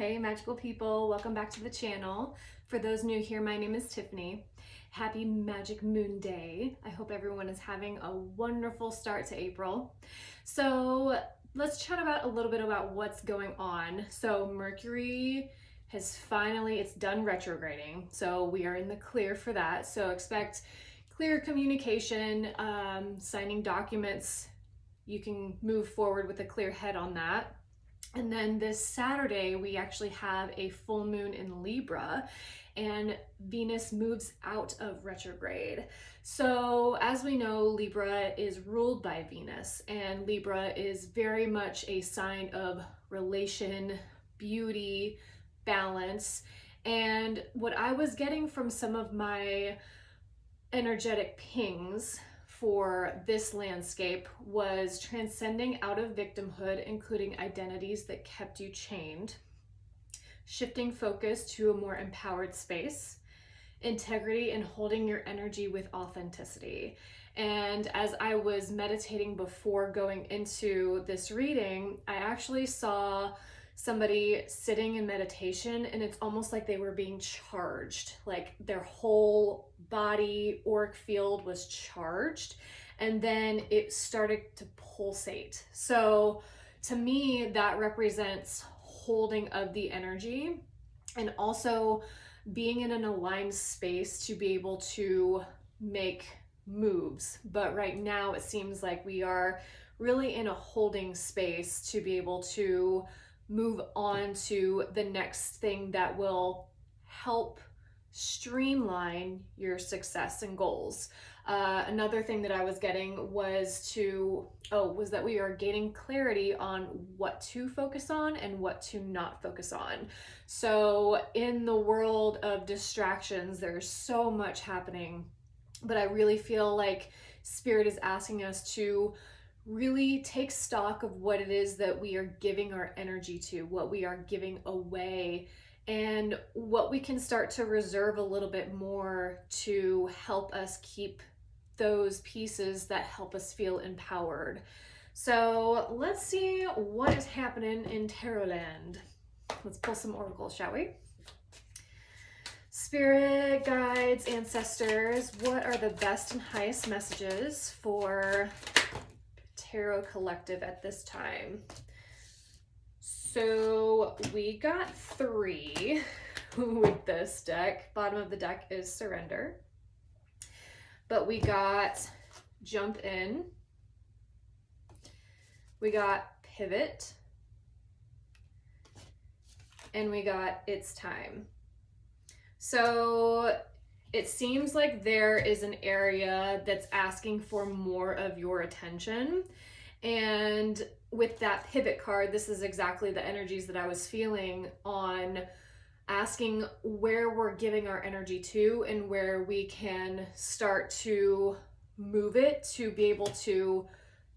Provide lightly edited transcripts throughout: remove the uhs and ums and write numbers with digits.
Hey magical people, welcome back to the channel. For those new here, my name is Tiffany. Happy Magic Moon Day. I hope everyone is having a wonderful start to April. So let's chat about a little bit about what's going on. So Mercury has finally, it's done retrograding. So we are in the clear for that. So expect clear communication, signing documents. You can move forward with a clear head on that. And then this Saturday, we actually have a full moon in Libra and Venus moves out of retrograde. So as we know, Libra is ruled by Venus, and Libra is very much a sign of relation, beauty, balance. And what I was getting from some of my energetic pings for this landscape was transcending out of victimhood, including identities that kept you chained, shifting focus to a more empowered space, integrity, and holding your energy with authenticity. And as I was meditating before going into this reading, I actually saw somebody sitting in meditation, and it's almost like they were being charged, like their whole body auric field was charged, and then it started to pulsate. So to me, that represents holding of the energy and also being in an aligned space to be able to make moves. But right now it seems like we are really in a holding space to be able to move on to the next thing that will help streamline your success and goals. Another thing that I was getting was that we are gaining clarity on what to focus on and what to not focus on. So in the world of distractions, there's so much happening, but I really feel like Spirit is asking us to really take stock of what it is that we are giving our energy to, what we are giving away, and what we can start to reserve a little bit more to help us keep those pieces that help us feel empowered. So let's see what is happening in Tarot land. Let's pull some oracles, shall we? Spirit, guides, ancestors, what are the best and highest messages for Tarot Collective at this time? So we got 3 with this deck. Bottom of the deck is surrender. But we got jump in. We got pivot. And we got it's time. So it seems like there is an area that's asking for more of your attention. And with that pivot card, this is exactly the energies that I was feeling on asking where we're giving our energy to and where we can start to move it to be able to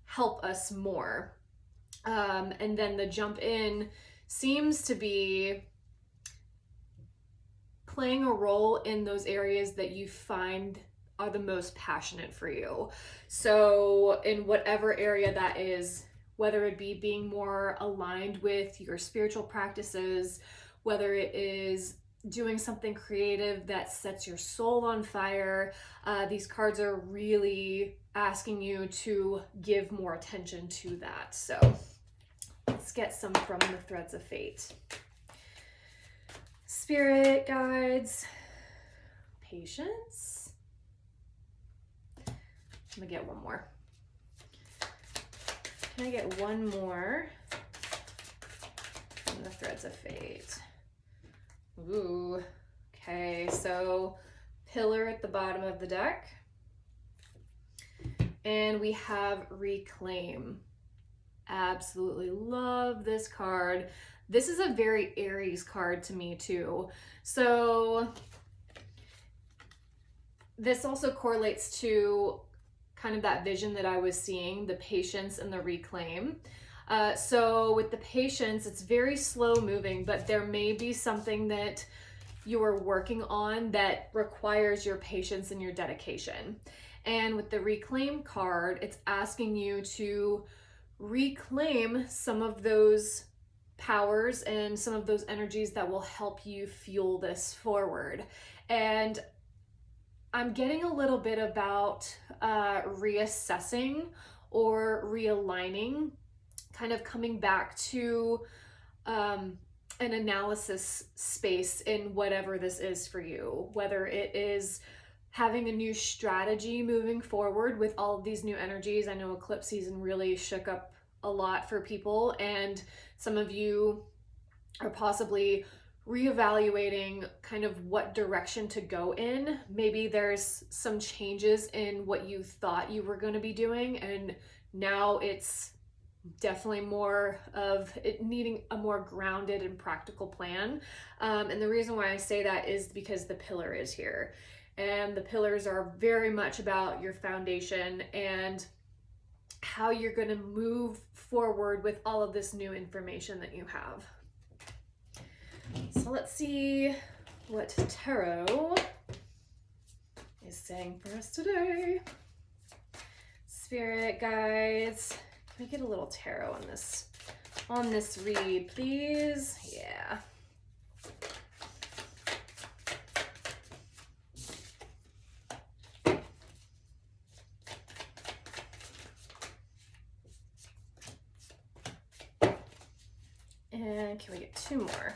help us more. And then the jump in seems to be playing a role in those areas that you find are the most passionate for you. So in whatever area that is, whether it be being more aligned with your spiritual practices, whether it is doing something creative that sets your soul on fire, these cards are really asking you to give more attention to that. So let's get some from the Threads of Fate. Spirit, guides, patience. I'm gonna get one more. Can I get one more from the Threads of Fate? Ooh, okay, so pillar at the bottom of the deck. And we have reclaim. Absolutely love this card. This is a very Aries card to me too. So this also correlates to kind of that vision that I was seeing, the patience and the reclaim. So with the patience, it's very slow moving, but there may be something that you are working on that requires your patience and your dedication. And with the reclaim card, it's asking you to reclaim some of those powers and some of those energies that will help you fuel this forward. And I'm getting a little bit about reassessing or realigning, kind of coming back to an analysis space in whatever this is for you, whether it is having a new strategy moving forward with all of these new energies. I know eclipse season really shook up a lot for people, and some of you are possibly reevaluating kind of what direction to go in. Maybe there's some changes in what you thought you were going to be doing, and now it's definitely more of it needing a more grounded and practical plan. And the reason why I say that is because the pillar is here. And the pillars are very much about your foundation and how you're going to move forward with all of this new information that you have. So let's see what tarot is saying for us today. Spirit guides, can we get a little tarot on this read, please? Yeah. And can we get two more?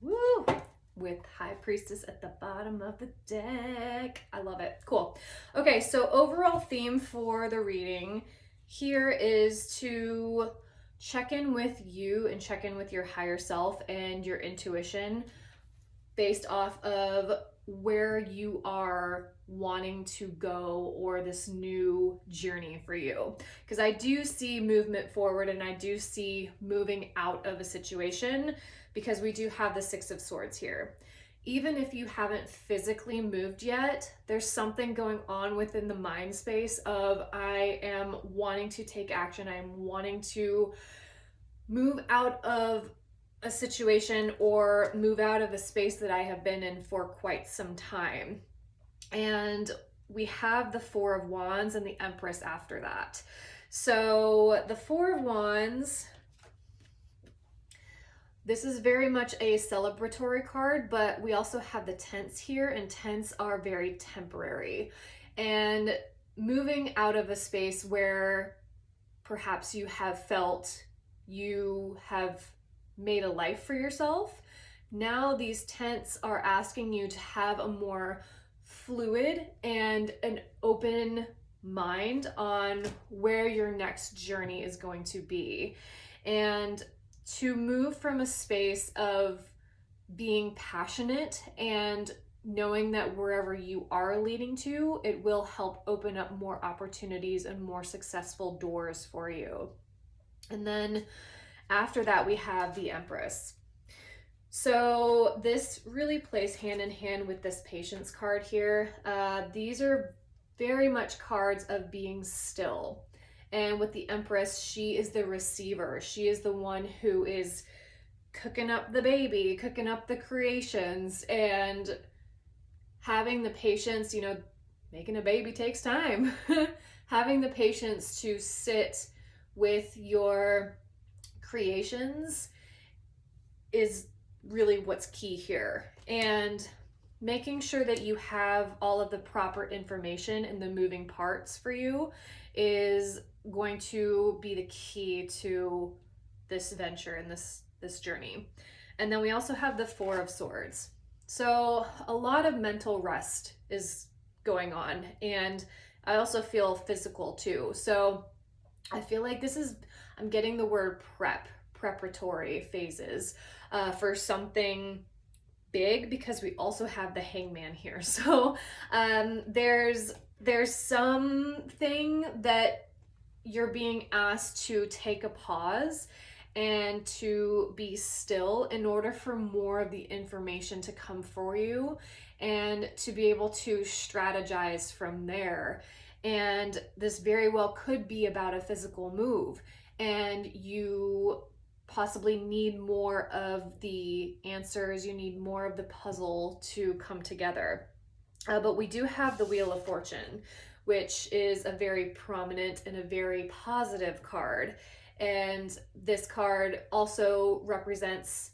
Woo! With High Priestess at the bottom of the deck. I love it. Cool. Okay, so overall theme for the reading here is to check in with you and check in with your higher self and your intuition based off of where you are wanting to go or this new journey for you. Because I do see movement forward and I do see moving out of a situation, because we do have the Six of Swords here. Even if you haven't physically moved yet, there's something going on within the mind space of I am wanting to take action. I am wanting to move out of a situation or move out of a space that I have been in for quite some time. And we have the Four of Wands and the Empress after that. So the Four of Wands, this is very much a celebratory card, but we also have the Tense here, and Tense are very temporary. And moving out of a space where perhaps you have felt you have made a life for yourself, now these Tense are asking you to have a more fluid and an open mind on where your next journey is going to be, and to move from a space of being passionate and knowing that wherever you are leading to, it will help open up more opportunities and more successful doors for you. And then after that, we have the Empress. So this really plays hand in hand with this Patience card here. These are very much cards of being still. And with the Empress, she is the receiver. She is the one who is cooking up the baby, cooking up the creations, and having the patience, you know, making a baby takes time. Having the patience to sit with your creations is really what's key here. And making sure that you have all of the proper information and the moving parts for you is going to be the key to this venture and this journey. And then we also have the Four of Swords. So a lot of mental rest is going on, and I also feel physical too. So I feel like I'm getting the word preparatory phases for something big, because we also have the Hangman here. So there's something that you're being asked to take a pause and to be still in order for more of the information to come for you and to be able to strategize from there. And this very well could be about a physical move, and you possibly need more of the answers, you need more of the puzzle to come together. But we do have the Wheel of Fortune, which is a very prominent and a very positive card. And this card also represents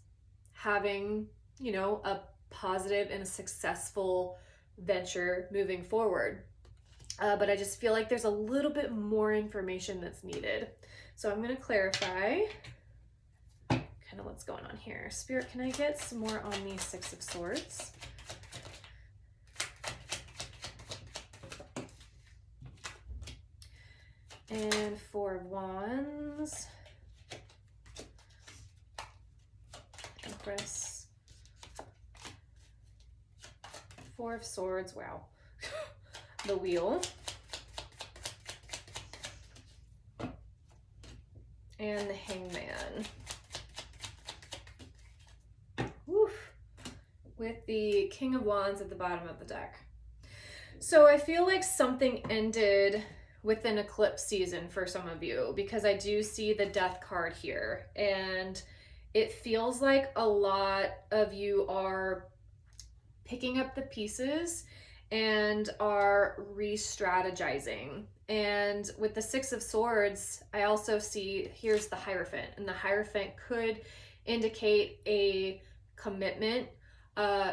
having, you know, a positive and a successful venture moving forward. But I just feel like there's a little bit more information that's needed. So I'm going to clarify kind of what's going on here. Spirit, can I get some more on the Six of Swords? And Four of Wands. Empress. Four of Swords, wow. The Wheel. And the Hangman. Woof. With the King of Wands at the bottom of the deck. So I feel like something ended with an eclipse season for some of you, because I do see the Death card here, and it feels like a lot of you are picking up the pieces and are re-strategizing. And with the Six of Swords, I also see here's the Hierophant, and the Hierophant could indicate a commitment,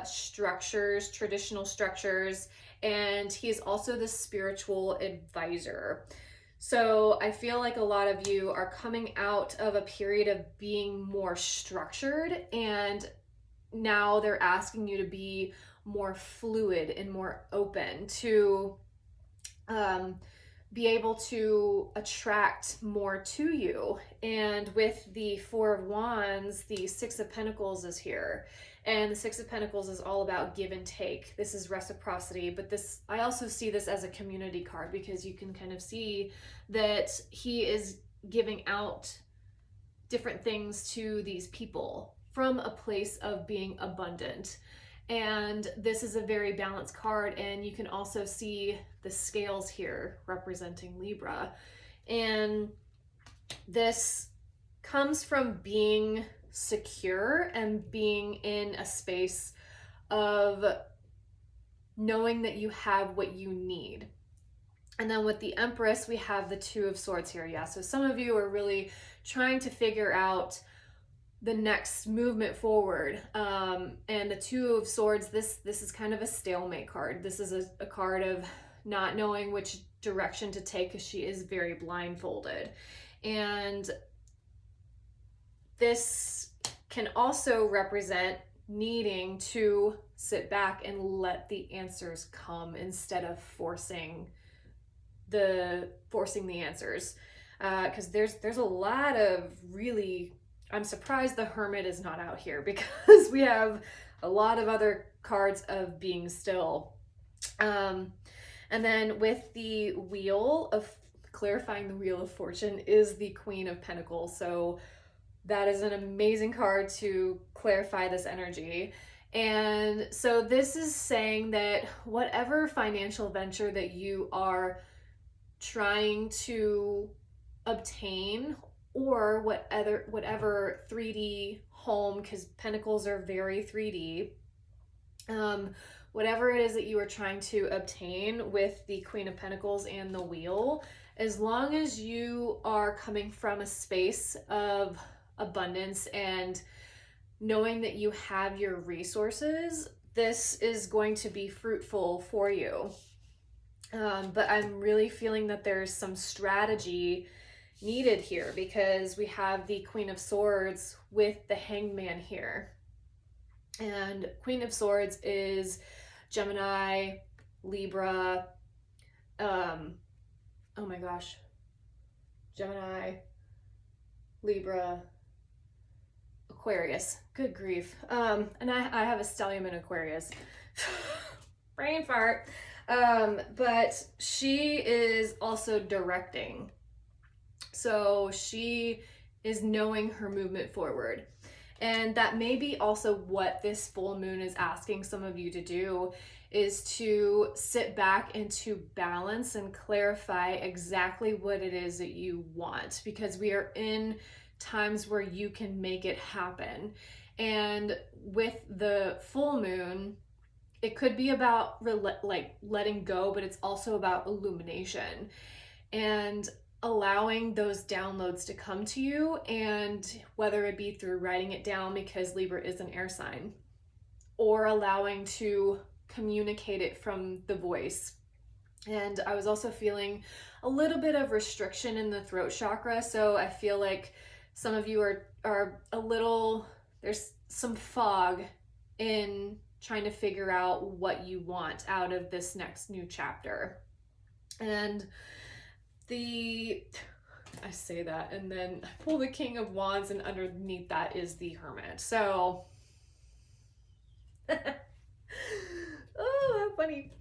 structures, traditional structures, and he is also the spiritual advisor. So I feel like a lot of you are coming out of a period of being more structured, and now they're asking you to be more fluid and more open to be able to attract more to you. And with the Four of Wands, the Six of Pentacles is here. And the Six of Pentacles is all about give and take. This is reciprocity, but this, I also see this as a community card, because you can kind of see that he is giving out different things to these people from a place of being abundant. And this is a very balanced card, and you can also see the scales here representing Libra. And this comes from being secure and being in a space of knowing that you have what you need. And then with the Empress, we have the Two of Swords here. Yeah, so some of you are really trying to figure out the next movement forward. And the Two of Swords, this is kind of a stalemate card. This is a card of not knowing which direction to take, because she is very blindfolded. And this can also represent needing to sit back and let the answers come instead of forcing the answers. Because there's a lot of really, I'm surprised the Hermit is not out here, because we have a lot of other cards of being still. And then with the Wheel of, clarifying the Wheel of Fortune, is the Queen of Pentacles. So that is an amazing card to clarify this energy. And so this is saying that whatever financial venture that you are trying to obtain, or whatever 3D home, because Pentacles are very 3D, whatever it is that you are trying to obtain with the Queen of Pentacles and the Wheel, as long as you are coming from a space of abundance and knowing that you have your resources, this is going to be fruitful for you. But I'm really feeling that there's some strategy needed here, because we have the Queen of Swords with the Hangman here. And Queen of Swords is Gemini, Libra, oh my gosh, Gemini, Libra, Aquarius, good grief. And I have a stellium in Aquarius. Brain fart. But she is also directing. So she is knowing her movement forward. And that may be also what this full moon is asking some of you to do, is to sit back and to balance and clarify exactly what it is that you want, because we are in times where you can make it happen. And with the full moon, it could be about like letting go, but it's also about illumination and allowing those downloads to come to you. And whether it be through writing it down, because Libra is an air sign, or allowing to communicate it from the voice. And I was also feeling a little bit of restriction in the throat chakra. So I feel like some of you are a little, there's some fog in trying to figure out what you want out of this next new chapter. And I say that, and then I pull the King of Wands, and underneath that is the Hermit. So, oh, how funny.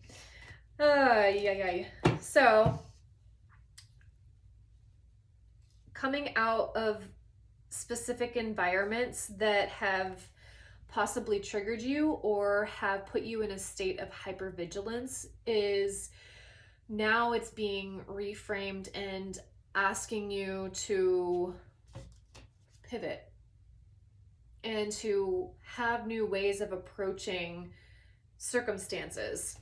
Yeah. So, coming out of specific environments that have possibly triggered you or have put you in a state of hypervigilance is now it's being reframed and asking you to pivot and to have new ways of approaching circumstances.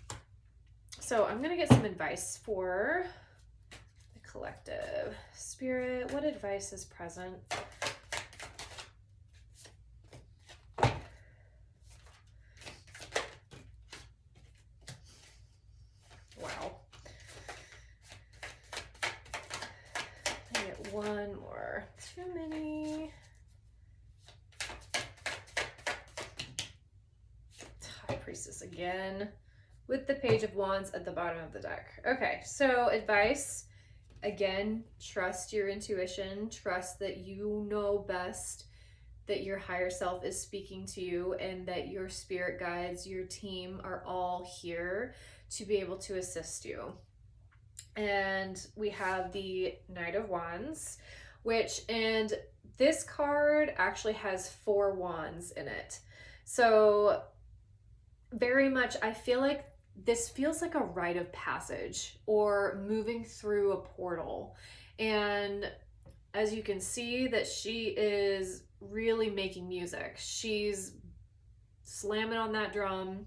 So I'm going to get some advice for the collective. Spirit, what advice is present? Wow. I get one more. Too many. High Priestess again with the Page of Wands at the bottom of the deck. Okay, so advice. Again, trust your intuition. Trust that you know best, that your higher self is speaking to you, and that your spirit guides, your team are all here to be able to assist you. And we have the Knight of Wands, and this card actually has 4 wands in it. So very much, I feel like this feels like a rite of passage or moving through a portal. And as you can see, that she is really making music. She's slamming on that drum,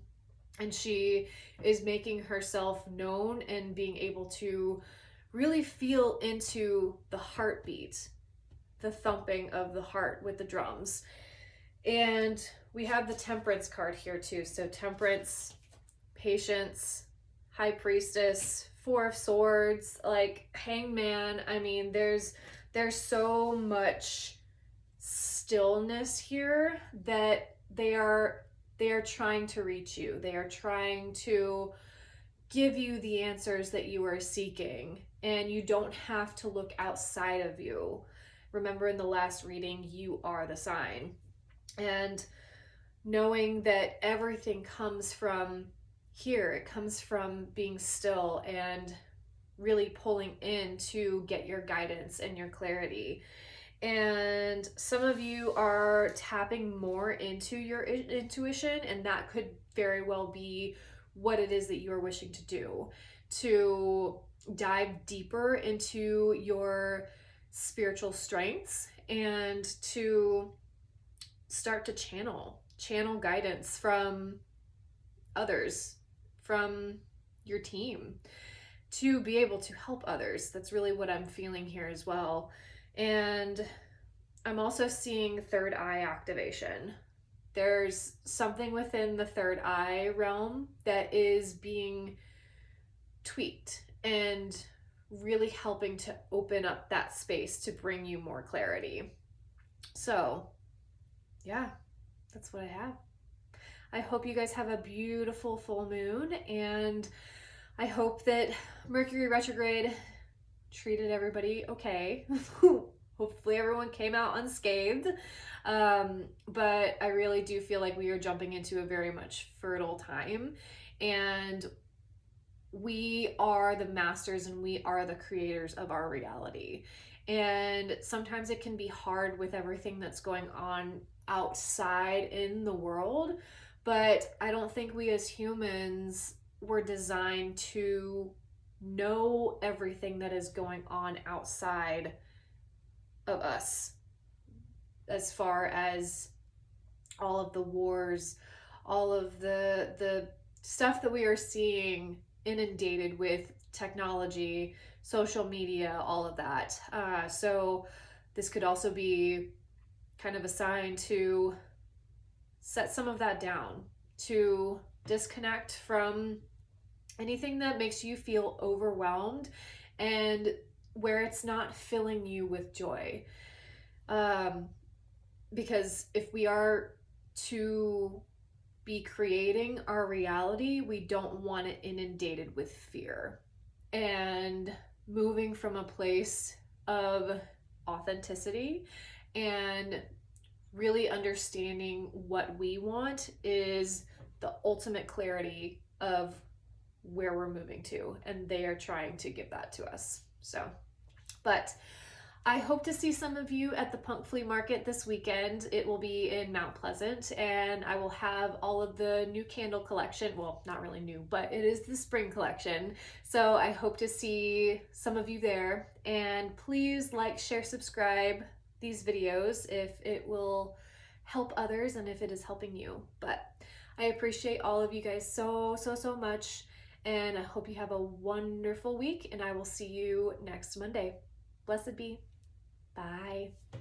and she is making herself known and being able to really feel into the heartbeat, the thumping of the heart with the drums. And we have the Temperance card here too. So Temperance, Patience, High Priestess, 4 of Swords, like Hangman. I mean, there's so much stillness here that they are trying to reach you. They are trying to give you the answers that you are seeking, and you don't have to look outside of you. Remember, in the last reading, you are the sign. And knowing that everything comes from here, it comes from being still and really pulling in to get your guidance and your clarity. And some of you are tapping more into your intuition, and that could very well be what it is that you are wishing to do, to dive deeper into your spiritual strengths and to start to channel guidance from others, from your team, to be able to help others. That's really what I'm feeling here as well. And I'm also seeing third eye activation. There's something within the third eye realm that is being tweaked and really helping to open up that space to bring you more clarity. So, yeah, that's what I have. I hope you guys have a beautiful full moon, and I hope that Mercury retrograde treated everybody okay. Hopefully everyone came out unscathed. But I really do feel like we are jumping into a very much fertile time, and we are the masters and we are the creators of our reality. And sometimes it can be hard with everything that's going on outside in the world, but I don't think we as humans were designed to know everything that is going on outside of us, as far as all of the wars, all of the stuff that we are seeing inundated with technology, social media, all of that. So this could also be kind of a sign to set some of that down, to disconnect from anything that makes you feel overwhelmed and where it's not filling you with joy. Um, because if we are to be creating our reality, we don't want it inundated with fear. And moving from a place of authenticity and really understanding what we want is the ultimate clarity of where we're moving to, and they are trying to give that to us. So, but I hope to see some of you at the Punk Flea Market this weekend. It will be in Mount Pleasant, and I will have all of the new candle collection. Well, not really new, but it is the spring collection. So I hope to see some of you there. And please like, share, subscribe these videos if it will help others and if it is helping you. But I appreciate all of you guys so, so, so much. And I hope you have a wonderful week, and I will see you next Monday. Blessed be. Bye.